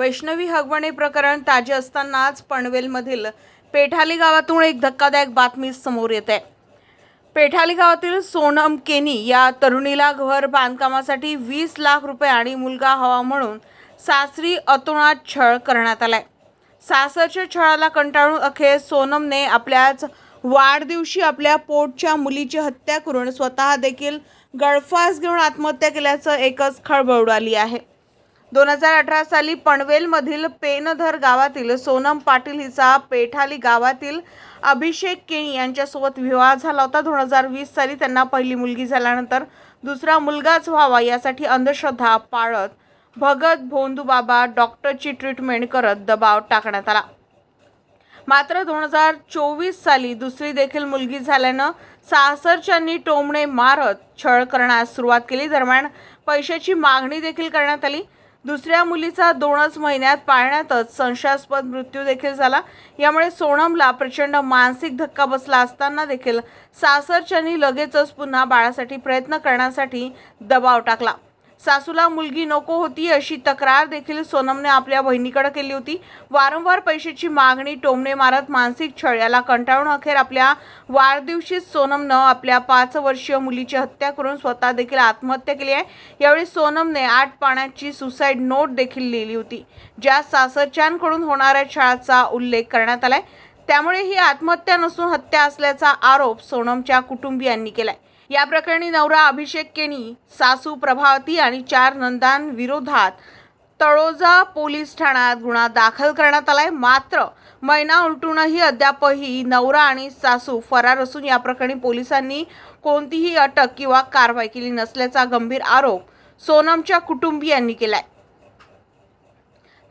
वैष्णवी हगवणे प्रकरण ताजे असतानाच पनवेलमधील पेठाली गावातून एक धक्कादायक बातमी समोर येत आहे। पेठाली गावातील सोनम केनी या तरुणीला घर बांधकामासाठी 20 लाख रुपये आणि मुलगा हवा म्हणून सासरी अतोनात छळ करण्यात आलाय। सासरच्या छळाला कंटाळून अखेर सोनमने आपल्याच वाढदिवशी आपल्या पोटच्या मुलीची हत्या करून स्वतः देखील गळफास घेऊन आत्महत्या केल्याचं एकच खळबळ उडाली आहे। 2018 साली पनवेलमधील पेनधर गावातील सोनम पाटील हिचा पेठाली गावातील अभिषेक केनी यांच्यासोबत विवाह झाला होता। 2020 साली त्यांना पहिली मुलगी झाल्यानंतर दुसरा मुलगाच व्हावा यासाठी अंधश्रद्धा पाळत भगत भोंदूबाबा डॉक्टरची ट्रीटमेंट करत दबाव टाकण्यात आला। मात्र 2024 साली दुसरी देखील मुलगी झाल्यानं सासरच्यांनी टोमणे मारत छळ करण्यास सुरुवात केली। दरम्यान पैशाची मागणी देखील करण्यात आली। दुसऱ्या मुलीचा 2च महिन्यात पाळण्यातच संशयास्पद मृत्यू देखील झाला। यामुळे सोनमला प्रचंड मानसिक धक्का बसला असताना देखील सासरच्यांनी लगेचच पुन्हा बाळासाठी प्रयत्न करण्यासाठी दबाव टाकला। सासूला मुलगी नको होती अशी तक्रार देखील सोनमने आपल्या बहिणीकडे केली होती। वारंवार पैशाची मागणी, टोमणे मारत मानसिक छळ याला कंटाळून अखेर आपल्या वाढदिवशी सोनमनं आपल्या 5 वर्षीय मुलीची हत्या करून स्वतः देखील आत्महत्या केली आहे। यावेळी सोनमने 8 पानांची सुसाईड नोट देखील लिहिली होती, ज्यात सासरच्यांकडून होणाऱ्या छळाचा उल्लेख करण्यात आलाय। त्यामुळे ही आत्महत्या नसून हत्या असल्याचा आरोप सोनमच्या कुटुंबियांनी केलाय। या प्रकरणी नवरा अभिषेक केनी, सासू प्रभावती आणि 4 नंदांविरोधात तळोजा पोलीस ठाण्यात गुन्हा दाखल करण्यात आलाय। मात्र महिना उलटूनही अद्यापही नवरा आणि सासू फरार असून या प्रकरणी पोलिसांनी कोणतीही अटक किंवा कारवाई केली नसल्याचा गंभीर आरोप सोनमच्या कुटुंबियांनी केलाय।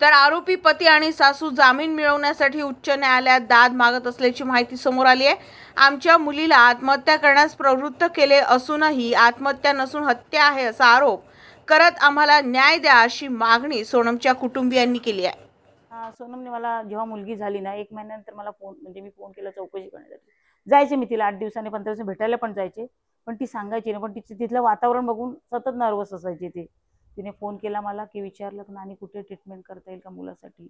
तर आरोपी पती आणि सासू जामीन मिळवण्यासाठी उच्च न्यायालयात दाद मागत असल्याची माहिती समोर आली आहे। आमच्या मुलीला आत्महत्या करण्यास प्रवृत्त केले असूनही आत्महत्या नसून हत्या आहे असा आरोप करत आम्हाला न्याय द्या अशी मागणी सोनमच्या कुटुंबियांनी केली आहे। सोनमने मला जेव्हा मुलगी झाली ना 1 महिन्यानंतर मला मी फोन केला चौकशी करण्यासाठी। जायचे मी तिला 8 दिवसांनी 15 दिवसांनी भेटायला पण जायचे, पण ती सांगायची नाही। पण तिथलं वातावरण बघून सतत नर्वस असायची तिने फोन केला मला की विचारलं पण आणि कुठे ट्रीटमेंट करता येईल का मुलासाठी।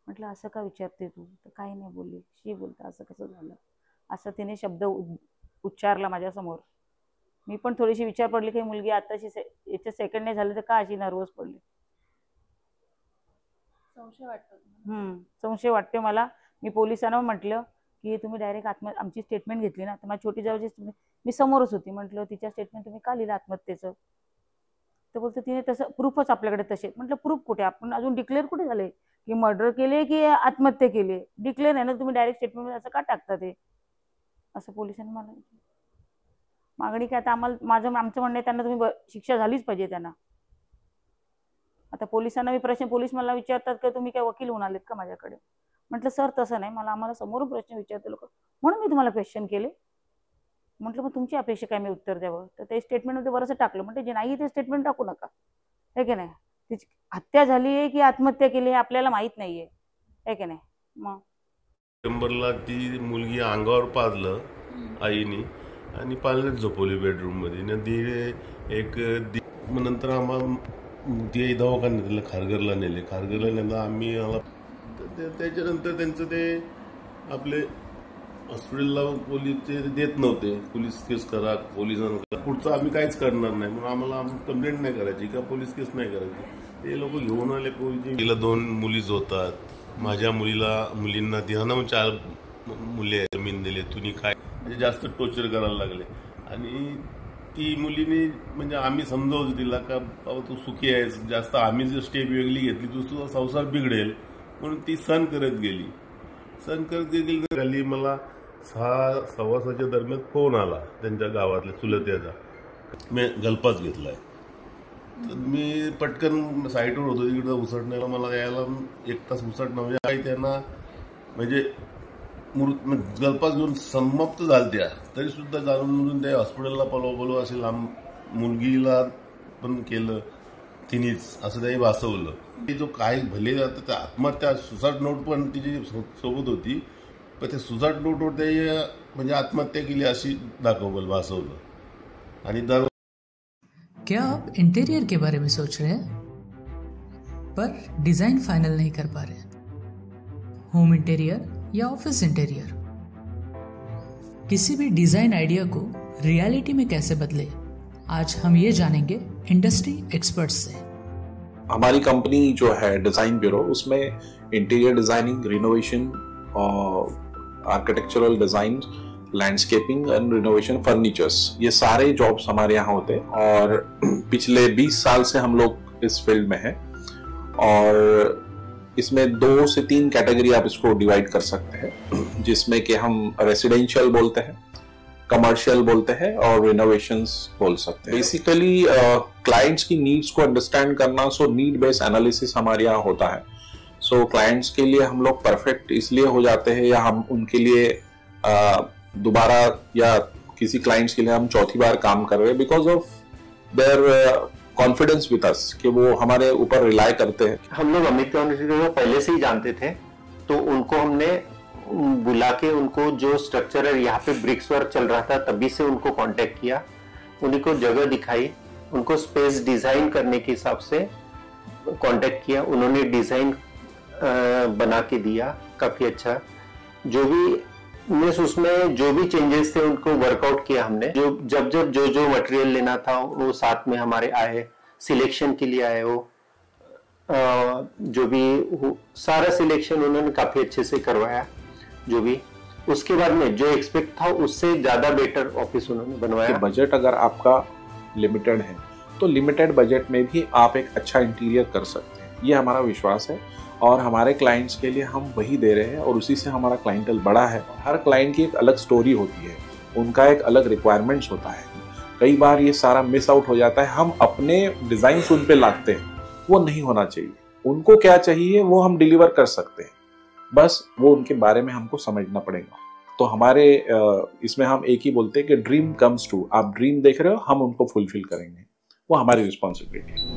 म्हटलं असं का विचारते तू, तर काही नाही बोलली। शी बोलता असं कसं झालं असं तिने शब्द उच्चारला माझ्यासमोर। मी पण थोडीशी विचार पडली की मुलगी आताशी याच्या सेकंड नाही झालं तर का अशी नर्वस पडली। संशय वाटतो मला। मी पोलिसांना म्हटलं की तुम्ही डायरेक्ट आमची स्टेटमेंट घेतली ना, तर माझी छोटी जाऊची मी समोरच होती। म्हटलं तिच्या स्टेटमेंट तुम्ही का लिहिलं आत्महत्येचं, तर बोलतो तिने तसं प्रूफच आपल्याकडे तसे। म्हटलं प्रूफ कुठे, आपण अजून डिक्लेअर कुठे झाले की मर्डर केले की आत्महत्या केली, डिक्लेअर नाही ना, तुम्ही डायरेक्ट स्टेटमेंट असं का टाकता ते, असं पोलिसांनी मला मागणी काय। आता आमचं म्हणणं आहे त्यांना तुम्ही शिक्षा झालीच पाहिजे त्यांना। आता पोलिसांना मी प्रश्न, पोलीस मला विचारतात की तुम्ही काय वकील होऊन आलेत का माझ्याकडे। म्हटलं सर तसं नाही, आम्हाला समोरून प्रश्न विचारते लोक म्हणून मी तुम्हाला क्वेश्चन केले। म्हटलं मग तुमची अपेक्षा काय मी उत्तर द्यावं, तर ते स्टेटमेंटमध्ये बरंच टाकलं। म्हणजे जे नाही ते स्टेटमेंट टाकू नका, हे की नाही। तिची हत्या झाली आहे की आत्महत्या केली हे आपल्याला माहीत नाहीये, हे की नाही। मग डिसेंबरला ती मुलगी अंगावर पाजलं आईनी आणि पाळण्यात झोपवली बेडरूममध्ये। ती नंतर आम्हाला ते दवाखान्यात खारघरला नेले। आम्ही त्याच्यानंतर त्यांचं ते आपले हॉस्पिटलला पोलीस ते देत नव्हते, पोलीस केस करा, पोलिसांना पुढचं आम्ही काहीच करणार नाही म्हणून आम्हाला कंप्लेंट नाही करायची का पोलीस केस नाही करायची। ते लोक घेऊन आले पोलीस। तिला 2 मुलीच होतात, माझ्या मुलींना तिला 4 मुली आहेत, जमीन दिली तुम्ही काय, म्हणजे जास्त टॉर्चर करायला लागले। आणि ती मुलीने म्हणजे आम्ही समजावतो तिला का बाबा तू सुखी आहेस, जास्त आम्ही जर स्टेप वेगळी घेतली तुझा संसार बिघडेल, म्हणून ती सहन करत गेली। मला 6:15 दरम्यान फोन आला त्यांच्या गावातल्या चुलत्याचा, मी गलपास घेतलाय। तर मी पटकन साईटवर होतो, तिकडे उसटण्याला मला यायला 1 तास उसटणं म्हणजे काही त्यांना म्हणजे गलपास घेऊन समाप्त झाल्या, तरी सुद्धा जाणून त्या हॉस्पिटलला पळव असेल मुलगीला पण केलं तिनेच, असं त्याही भासवलं। ती जो काय भले जातं आत्महत्या सुसाईड नोट पण तिची सोबत होती, पण त्या सुसाईड नोटवर ते म्हणजे आत्महत्या केली अशी दाखवलं भासवलं। आणि क्या आप इंटीरियर के बारे में सोच रहे हैं? पर डिजाइन फाइनल नहीं कर पा रहे? होम इंटीरियर या ऑफिस इंटीरियर? किसी भी डिजाइन आइडिया को रियलिटी में कैसे बदले, आज हम ये जानेंगे इंडस्ट्री एक्सपर्ट्स से। हमारी कंपनी जो है डिजाइन ब्यूरो, उसमें interior designing, renovation, architectural design, landscaping end renovation, furnitures, ये सारे जॉब्स हमारे यहाँ होते हैं। और पिछले 20 साल से हम लोग इस फील्ड में हैं। और इसमें 2 से 3 कैटेगरी आप इसको डिवाइड कर सकते हैं, जिसमें कि हम रेसिडेंशियल बोलते हैं, कमर्शियल बोलते हैं और रिनोवेशंस बोल सकते हैं। बेसिकली क्लाइंट्स की नीड्स को अंडरस्टैंड करना, सो नीड बेस्ड एनालिसिस हमारे यहाँ होता है। सो क्लाइंट्स के लिए हम लोग परफेक्ट इसलिए हो जाते हैं, या हम उनके लिए दोबारा, या किसी क्लाइंट्स के लिए हम चौथी बार काम कर रहे हैं because of their confidence with us, कि वो हमारे ऊपर रिलाई करते हैं। हम लोग अमित को पहले से ही जानते थे, तो उनको हमने बुला के उनको जो स्ट्रक्चर है, यहाँ पे ब्रिक्स वर्क चल रहा था, तभी से उनको कांटेक्ट किया, उन्हीं को जगह दिखाई, उनको स्पेस डिजाइन करने के हिसाब से कांटेक्ट किया। उन्होंने डिजाइन बना के दिया काफी अच्छा। जो भी उसमें जो भी चेंजेस थे उनको वर्कआउट किया हमने। जब जो मटेरियल लेना था वो साथ में हमारे आए, सिलेक्शन के लिए आए। वो जो भी सारा सिलेक्शन उन्होंने काफी अच्छे से करवाया। जो भी उसके बाद में जो एक्सपेक्ट था उससे ज्यादा बेटर ऑफिस उन्होंने बनवाया। बजट अगर आपका लिमिटेड है तो लिमिटेड बजट में भी आप एक अच्छा इंटीरियर कर सकते हैं, ये हमारा विश्वास है। और हमारे क्लाइंट्स के लिए हम वही दे रहे हैं और उसी से हमारा क्लाइंटल बड़ा है। हर क्लाइंट की एक अलग स्टोरी होती है, उनका एक अलग रिक्वायरमेंट्स होता है। कई बार ये सारा मिस आउट हो जाता है, हम अपने डिजाइन उन पे लाते हैं, वो नहीं होना चाहिए। उनको क्या चाहिए वो हम डिलीवर कर सकते हैं, बस वो उनके बारे में हमको समझना पड़ेगा। तो हमारे इसमें हम एक ही बोलते हैं कि ड्रीम कम्स ट्रू। आप ड्रीम देख रहे हो, हम उनको फुलफिल करेंगे, वो हमारी रिस्पॉन्सिबिलिटी है।